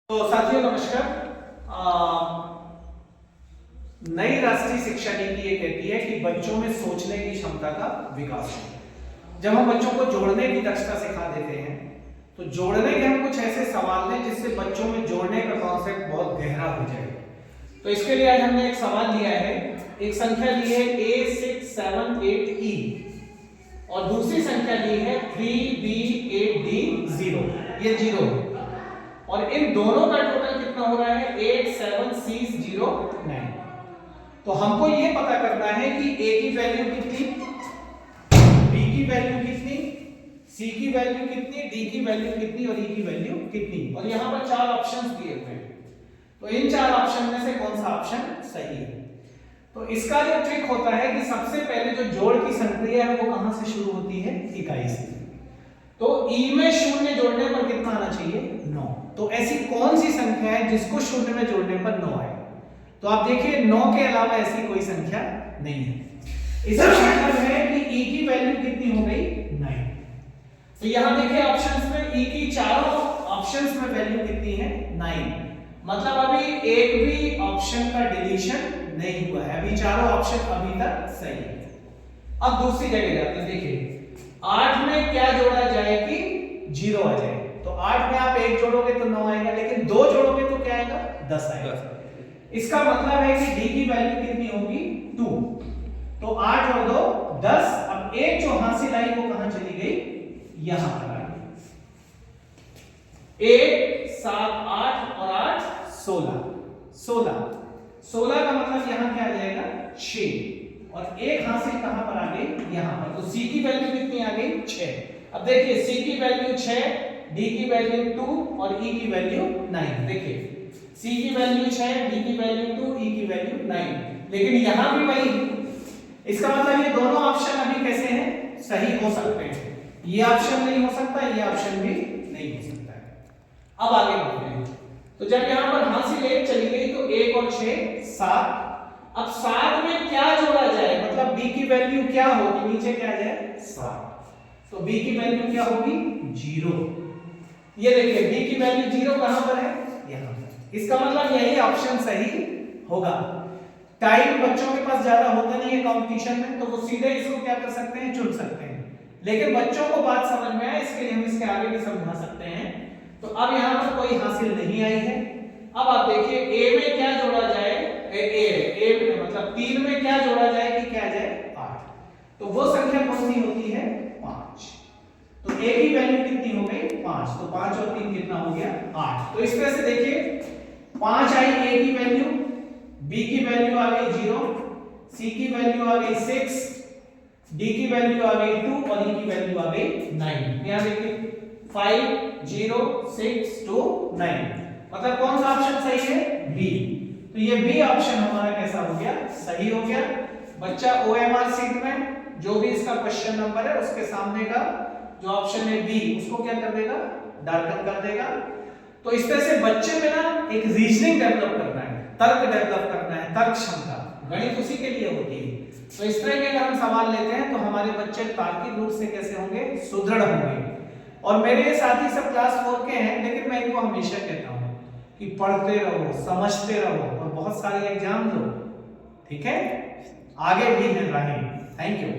तो साथियों नमस्कार। नई राष्ट्रीय शिक्षा नीति ये कहती है कि बच्चों में सोचने की क्षमता का विकास हो। जब हम बच्चों को जोड़ने की दक्षता सिखा देते हैं तो जोड़ने के हम कुछ ऐसे सवाल लें जिससे बच्चों में जोड़ने का कॉन्सेप्ट बहुत गहरा हो जाए। तो इसके लिए आज हमने एक सवाल लिया है, एक संख्या ली है A678E और दूसरी संख्या ली है 3B8D0, ये 0 है और इन दोनों का टोटल कितना हो रहा है 87609। तो हमको ये पता करना है कि A की वैल्यू कितनी, B की वैल्यू कितनी, C की वैल्यू कितनी, D की वैल्यू कितनी और E की वैल्यू कितनी। और यहां पर चार ऑप्शंस दिए हुए हैं, तो इन चार ऑप्शन में से कौन सा ऑप्शन सही है। तो इसका जो ट्रिक होता है कि सबसे पहले जो जोड़ की संक्रिया है वो कहां से शुरू होती है, इकाई से। तो E में शून्य जोड़ने पर कितना आना चाहिए, 9। तो ऐसी कौन सी संख्या है जिसको शून्य में जोड़ने पर 9 आए। तो आप देखिए 9 के अलावा ऐसी कोई संख्या नहीं है। इसका मतलब है कि E की वैल्यू कितनी हो गई, 9। तो यहां देखिए ऑप्शंस में E की चारों ऑप्शंस में वैल्यू कितनी है, 9। मतलब अभी एक भी ऑप्शन का डिलीशन नहीं हुआ है, अभी चारों ऑप्शन अभी तक सही है। अब दूसरी जगह जाते हैं, देखिए 8 में क्या जोड़ा जाए कि 0 आ जाए। तो 8 में आप 1 जोड़ोगे तो 9 आएगा, लेकिन 2 जोड़ोगे तो क्या आएगा, 10 आएगा। इसका मतलब है कि D की वैल्यू कितनी होगी, 2। तो 8 और 2 10। अब एक जो हासिल आई वो कहां चली गई, यहां पर आई। 1 7 8 और 8 16 16 का मतलब यहां क्या आ जाएगा, 6 और एक हासिल कहां पर आ गई, यहां पर। तो C की वैल्यू कितनी आ गई, 6। अब देखिए C की वैल्यू 6, D की वैल्यू 2 और E की वैल्यू 9। देखिए C की वैल्यू 6, D की वैल्यू 2, E की वैल्यू 9। लेकिन यहां भी वही, इसका मतलब ये दोनों ऑप्शन अभी कैसे हैं, सही हो सकते हैं। ये ऑप्शन नहीं हो सकता, ये ऑप्शन भी नहीं हो सकता है। अब आगे बढ़ते हैं। तो जब यहां पर हासिल 1 चली गई तो 1 और 6 7। अब 7 में क्या जोड़ा जाए, मतलब B की वैल्यू क्या होगी, नीचे क्या आ जाए, 7। तो B की वैल्यू क्या होगी, 0। ये देखिए B की वैल्यू 0 कहां पर है, यहां पर। इसका मतलब यही ऑप्शन सही होगा। टाइम बच्चों के पास ज्यादा होता नहीं है कंपटीशन में, तो वो सीधे इसको क्या कर सकते हैं, चुन सकते हैं। लेकिन बच्चों को बात समझ में आए इसके लिए हम इसके आगे भी समझा सकते हैं। तो अब यहां पर कोई हासिल नहीं आई है। अब आप देखिए A में क्या जोड़ा जाए, A में मतलब 3 में क्या जोड़ा जाए कि क्या जाए, 8। तो वो संख्या कौन सी होती है, 5। तो A की वैल्यू कितनी हो गई, 5। तो 5 और 3 कितना हो गया, 8। तो इस तरह से देखिए 5 आई A की वैल्यू, B की वैल्यू आ गई 0, C की वैल्यू आ गई 6, D की वैल्यू आ गई 2 और E की वैल्यू आ गई 9। यहां देखिए 5 0 6 2 9, मतलब कौन सा ऑप्शन सही है, B। तो ये B ऑप्शन हमारा कैसा हो गया, सही हो गया। बच्चा OMR सीट में जो भी इसका क्वेश्चन नंबर है उसके सामने का जो ऑप्शन है B उसको क्या कर देगा, डार्कन कर देगा। तो इस तरह से बच्चे में ना एक रीजनिंग डेवलप करना है, तर्क डेवलप करना है, तर्क क्षमता, गणित उसी के लिए होती है। तो इस तरह के अगर हम सवाल लेते हैं तो हमारे बच्चे तार्किक रूप से कैसे होंगे, सुदृढ़ होंगे। और मेरे साथी सब क्लास 4 के हैं, लेकिन मैं इनको हमेशा कहता हूं कि पढ़ते रहो, समझते रहो और बहुत सारे एग्जाम दो, ठीक है। आगे भी है राहें। Thank you.